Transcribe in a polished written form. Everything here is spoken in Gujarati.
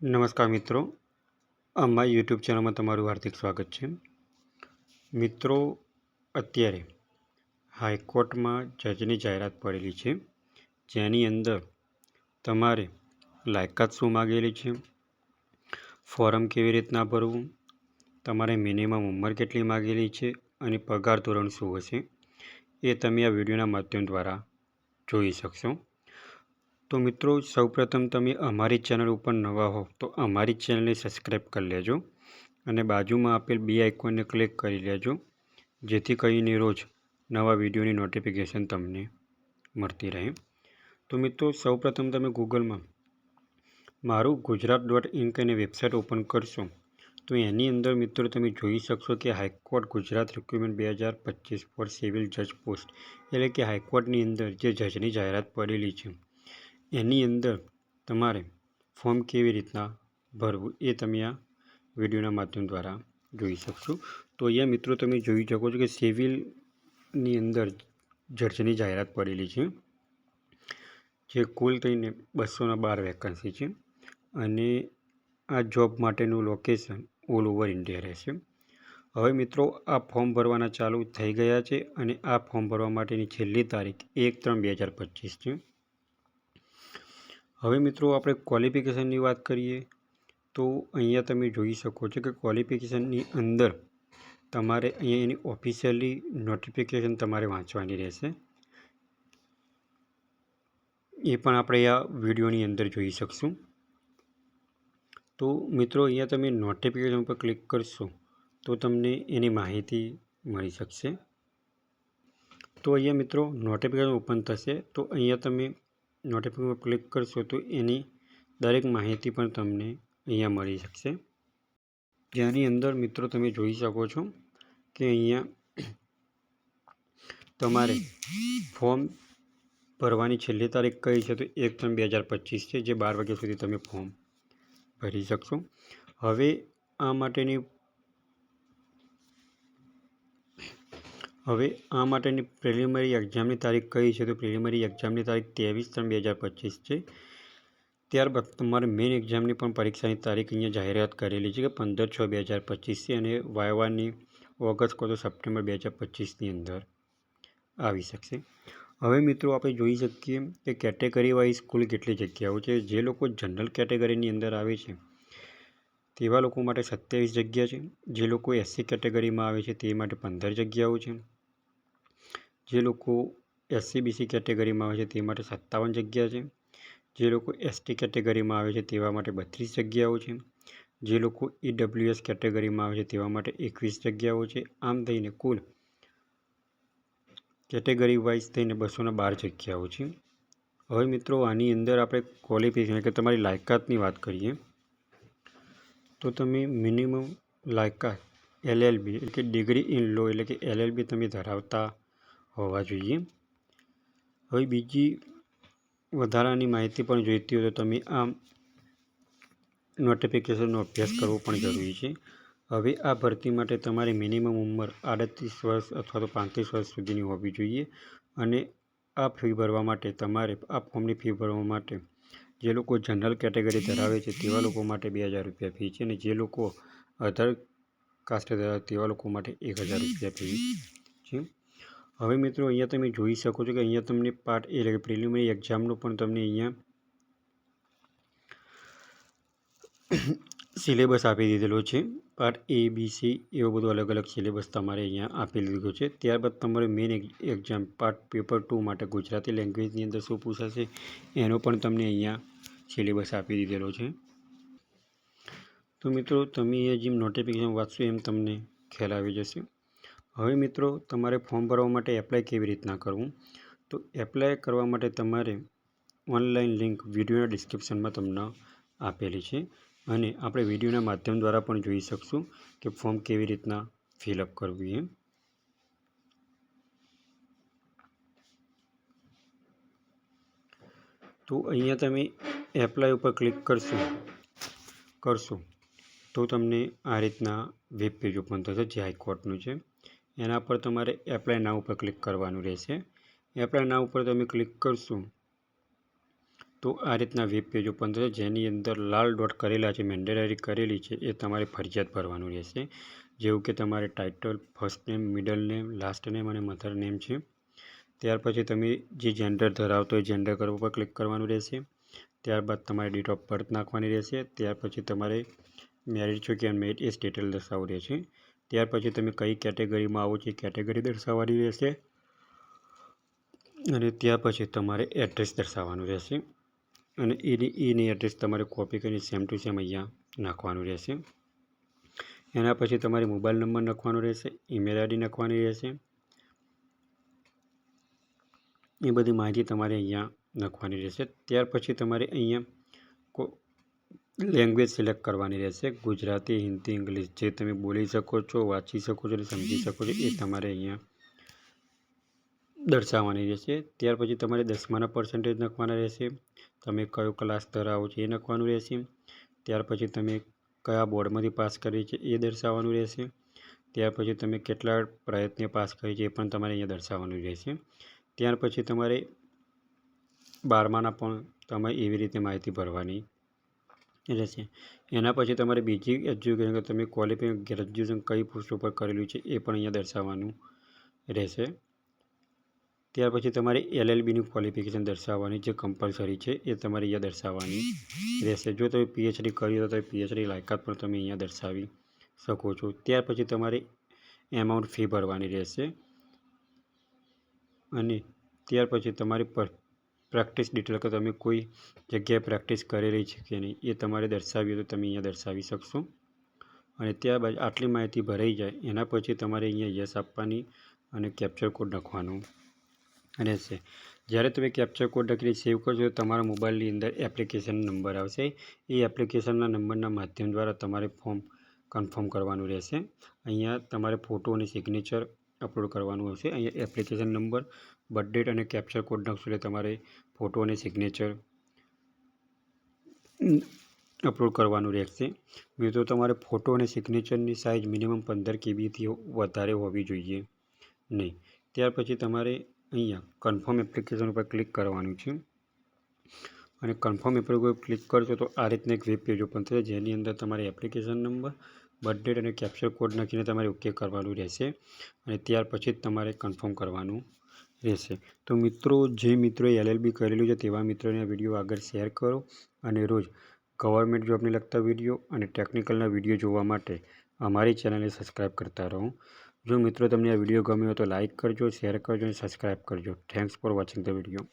નમસ્કાર મિત્રો, અમારી યુટ્યુબ ચેનલમાં તમારું હાર્દિક સ્વાગત છે. મિત્રો, અત્યારે હાઈકોર્ટમાં જજની જાહેરાત પડેલી છે, જેની અંદર તમારે લાયકાત શું માગેલી છે, ફોર્મ કેવી રીતના ભરવું, તમારે મિનિમમ ઉંમર કેટલી માગેલી છે અને પગાર ધોરણ શું હશે, એ તમે આ વિડીયોના માધ્યમ દ્વારા જોઈ શકશો. તો મિત્રો, સૌપ્રથમ તમે અમારી ચેનલ ઉપર નવા હો તો અમારી ચેનલને સબસ્ક્રાઈબ કરી લેજો અને બાજુમાં આપેલ બે આઇકોનને ક્લિક કરી લેજો, જેથી કરીને રોજ નવા વિડીયોની નોટિફિકેશન તમને મળતી રહે. તો મિત્રો, સૌપ્રથમ તમે ગૂગલમાં મારું ગુજરાત.ઇન કરીને વેબસાઇટ ઓપન કરશો તો એની અંદર મિત્રો તમે જોઈ શકશો કે high court Gujarat recruitment 2025 for civil જજ પોસ્ટ, એટલે કે હાઈકોર્ટની અંદર જે જજની જાહેરાત પડેલી છે એની અંદર તમારે ફોર્મ કેવી રીતના ભરવું એ તમે આ વિડીયોના માધ્યમ દ્વારા જોઈ શકશો. તો અહીંયા મિત્રો તમે જોઈ શકો છો કે સિવિલની અંદર જજની જાહેરાત પડેલી છે, જે કુલ થઈને 212 વેકન્સી છે અને આ જોબ માટેનું લોકેશન ઓલ ઓવર ઇન્ડિયા રહેશે. હવે મિત્રો, આ ફોર્મ ભરવાના ચાલુ થઈ ગયા છે અને આ ફોર્મ ભરવા માટેની છેલ્લી તારીખ 1/3/2025 છે. હવે મિત્રો, આપણે ક્વોલિફિકેશનની વાત કરીએ તો અહીંયા તમે જોઈ શકો છો કે ક્વોલિફિકેશનની અંદર તમારે અહીંયા એની ઓફિશિયલી નોટિફિકેશન તમારે વાંચવાની રહેશે. એ પણ આપણે આ વિડીયોની અંદર જોઈ શકશું. તો મિત્રો, અહીંયા તમે નોટિફિકેશન પર ક્લિક કરશો તો તમને એની માહિતી મળી શકશે. તો અહીંયા મિત્રો નોટિફિકેશન ઓપન થશે તો અહીંયા તમે નોટિફિકેશન પર ક્લિક કરશો તો એની દરેક માહિતી પણ તમને અહીંયા મળી શકશે, જેની અંદર મિત્રો તમે જોઈ શકો છો કે અહીંયા તમારે ફોર્મ ભરવાની છેલ્લી તારીખ કઈ છે તો 1/3/2025 છે, જે 12 વાગ્યા સુધી તમે ફોર્મ ભરી શકશો. હવે આ માટેની પ્રિલિમિનરી એક્ઝામની તારીખ કઈ છે તો પ્રિલિમિનરી એક્ઝામની તારીખ 23/3/2025 છે. ત્યારબાદ તમારે મેઇન એક્ઝામની પણ પરીક્ષાની તારીખ અહીંયા જાહેરાત કરેલી છે કે 15/6/2025 છે અને વાયવાની ઓગસ્ટ કો તો સપ્ટેમ્બર 2025ની અંદર આવી શકશે. હવે મિત્રો, આપણે જોઈ શકીએ કે કેટેગરી વાઇઝ કુલ કેટલી જગ્યાઓ છે. જે લોકો જનરલ કેટેગરીની અંદર આવે છે તેવા લોકો માટે 27 જગ્યા છે. જે લોકો એસસી કેટેગરીમાં આવે છે તે માટે 15 જગ્યાઓ છે. જે લોકો એસસી/બીસી કેટેગરીમાં આવે છે તે માટે 57 જગ્યા છે. જે લોકો એસટી કેટેગરીમાં આવે છે તેવા માટે 32 જગ્યાઓ છે. જે લોકો ઈડબ્લ્યુએસ કેટેગરીમાં આવે છે તેવા માટે 21 જગ્યાઓ છે. આમ થઈને કુલ કેટેગરી વાઇઝ થઈને 212 જગ્યાઓ છે. હવે મિત્રો, આની અંદર આપણે ક્વોલિફિકેશન કે તમારી લાયકાતની વાત કરીએ તો તમે મિનિમમ લાયકાત LLB એટલે કે ડિગ્રી ઇન લો એટલે કે LLB તમે ધરાવતા હોવા જોઈએ. હવે બીજી વધારાની માહિતી પણ જોઈતી હોય તો તમે આ નોટિફિકેશનનો અભ્યાસ કરવો પણ જરૂરી છે. હવે આ ભરતી માટે તમારી મિનિમમ ઉંમર 38 વર્ષ અથવા તો 35 વર્ષ સુધીની હોવી જોઈએ અને આ ફી ભરવા માટે તમારે આ ફોર્મની ફી ભરવા માટે જે લોકો જનરલ કેટેગરી ધરાવે છે તેવા લોકો માટે 2000 રૂપિયા ફી છે અને જે લોકો અધર કાસ્ટ ધરાવે તેવા લોકો માટે 1000 રૂપિયા ફી છે. હવે મિત્રો, અહીંયા તમે જોઈ શકો છો કે અહીંયા તમને પાર્ટ એ એટલે કે પ્રિલિમિનરી એક્ઝામનો પણ તમને અહીંયા સિલેબસ આપી દીધેલો છે. પાર્ટ A, B, C એવો બધો અલગ અલગ સિલેબસ તમારે અહીંયા આપી દીધો છે. ત્યારબાદ તમારે મેઇન એક્ઝામ પાર્ટ પેપર 2 માટે ગુજરાતી લેંગ્વેજની અંદર શું પૂછાશે એનો પણ તમને અહીંયા સિલેબસ આપી દીધેલો છે. તો મિત્રો, તમે અહીંયા જેમ નોટિફિકેશન વાંચશો એમ તમને ખ્યાલ આવી જશે. હવે મિત્રો, તમારે ફોર્મ ભરવા માટે એપ્લાય કેવી રીતના કરવું તો એપ્લાય કરવા માટે તમારે ઓનલાઈન લિંક વિડીયોના ડિસ્ક્રિપ્શનમાં તમને આપેલી છે અને આપણે વિડીયોના માધ્યમ દ્વારા પણ જોઈ શકશું કે ફોર્મ કેવી રીતના ફિલઅપ કરવું એમ. તો અહીંયા તમે એપ્લાય ઉપર ક્લિક કરશો તો તમને આ રીતના વેબ પેજ ઓપન થશે જે હાઈકોર્ટનું છે. એના પર તમારે એપ્લાય નાઉ ઉપર ક્લિક કરવાનું રહેશે. એપ્લાય નાઉ ઉપર તમે ક્લિક કરશો તો આ રીતના વેબ પેજ ઓપન થશે, જેની અંદર લાલ ડોટ કરેલા છે, મેન્ડેટરી કરેલી છે, એ તમારે ફરજિયાત ભરવાનું રહેશે. જેવું કે તમારે title, first name, middle name, last name અને મધર નેમ છે. ત્યાર પછી તમે જે જેન્ડર ધરાવતો હોય જેન્ડર કરવા પર ક્લિક કરવાનું રહેશે. ત્યારબાદ તમારે ડેટ ઓફ બર્થ નાખવાની રહેશે. ત્યાર પછી તમારે મેરિડ છો કે અનમેરિડ એ સ્ટેટસ દર્શાવવું રહેશે. ત્યાર પછી તમે કઈ કેટેગરીમાં આવો છો એ કેટેગરી દર્શાવવાની રહેશે. અને ત્યાર પછી તમારે એડ્રેસ દર્શાવવાનું રહેશે. અને એની એડ્રેસ તમારે કોપી કરીને સેમ ટુ સેમ અહીંયા નાખવાનું રહેશે. એના પછી તમારે મોબાઈલ નંબર નાખવાનો રહેશે, ઈમેલ આઈડી નાખવાની રહેશે. એ બધી માહિતી તમારે અહીંયા નાખવાની રહેશે. ત્યાર પછી તમારે અહીંયા લેંગ્વેજ સિલેક્ટ કરવાની રહેશે. ગુજરાતી, હિન્દી, ઇંગ્લિશ જે તમે બોલી શકો છો, વાંચી શકો છો અને સમજી શકો છો એ તમારે અહીંયા દર્શાવવાની રહેશે. ત્યાર પછી તમારે 10માના પર્સન્ટેજ નાખવાના રહેશે. તમે કયો ક્લાસ ધરાવો છો એ નાખવાનું રહેશે. ત્યાર પછી તમે કયા બોર્ડમાંથી પાસ કરી છે એ દર્શાવવાનું રહેશે. ત્યાર પછી તમે કેટલા પ્રયત્ને પાસ કરી છે એ પણ તમારે અહીંયા દર્શાવવાનું રહેશે. ત્યાર પછી તમારે 12માના પણ તમારે એવી રીતે માહિતી ભરવાની રહેશે. એના પછી તમારે બીજી એજ્યુકેશન કે તમે ક્વોલિફાઈડ ગ્રેજ્યુએશન કઈ પોસ્ટ ઉપર કરેલું છે એ પણ અહીંયા દર્શાવવાનું રહેશે. ત્યાર પછી તમારે LLBની ક્વોલિફિકેશન દર્શાવવાની જે કમ્પલસરી છે એ તમારે અહીંયા દર્શાવવાની રહેશે. જો તમે PhD કર્યું તો PhD લાયકાત પણ તમે અહીંયા દર્શાવી શકો છો. ત્યાર પછી તમારે એમાઉન્ટ ફી ભરવાની રહેશે. અને ત્યાર પછી તમારી પ્રેક્ટિસ ડિટેલ કે તમે કોઈ જગ્યાએ પ્રેક્ટિસ કરેલી છે કે નહીં એ તમારે દર્શાવી હોય તો તમે અહીંયા દર્શાવી શકશો. અને ત્યારબાદ આટલી માહિતી ભરાઈ જાય એના પછી તમારે અહીંયા યસ આપવાની અને કેપ્ચર કોડ નાખવાનું રહેશે. જ્યારે તમે કેપ્ચર કોડ લખીને સેવ કરશો તો તમારા મોબાઈલની અંદર એપ્લિકેશન નંબર આવશે. એ એપ્લિકેશનના નંબરના માધ્યમ દ્વારા તમારે ફોર્મ કન્ફર્મ કરવાનું રહેશે. અહીંયા તમારે ફોટો અને સિગ્નેચર અપલોડ કરવાનું આવશે. અહીંયા એપ્લિકેશન નંબર, બર્થ ડેટ અને કેપ્ચર કોડ નાખશો એટલે તમારે ફોટો અને સિગ્નેચર અપલોડ કરવાનું રહેશે. મિત્રો તમારે ફોટો અને સિગ્નેચરની સાઇઝ મિનિમમ 15 KBથી વધારે હોવી જોઈએ નહીં. ત્યાર પછી તમારે અહીંયા કન્ફર્મ એપ્લિકેશન ઉપર ક્લિક કરવાનું છે. અને કન્ફર્મ એપ્લિકેશન ઉપર ક્લિક કરશો તો આ રીતના એક વેબ પેજ ઓપન થશે, જેની અંદર તમારે એપ્લિકેશન નંબર, બર્થ ડેટ અને કેપ્ચર કોડ નાખીને તમારે ઓકે કરવાનું રહેશે. અને ત્યાર પછી જ તમારે કન્ફર્મ કરવાનું રહેશે. તો મિત્રો, જે મિત્રોએ LLB કરેલું છે તેવા મિત્રોને આ વિડીયો આગળ શેર કરો. અને રોજ ગવર્મેન્ટ જોબને લગતા વિડીયો અને ટેકનિકલના વિડીયો જોવા માટે અમારી ચેનલને સબસ્ક્રાઈબ કરતા રહો. જો મિત્રો તમને આ વિડીયો ગમ્યો હોય તો લાઇક કરજો, શેર કરજો અને સબસ્ક્રાઈબ કરજો. Thanks for watching the video.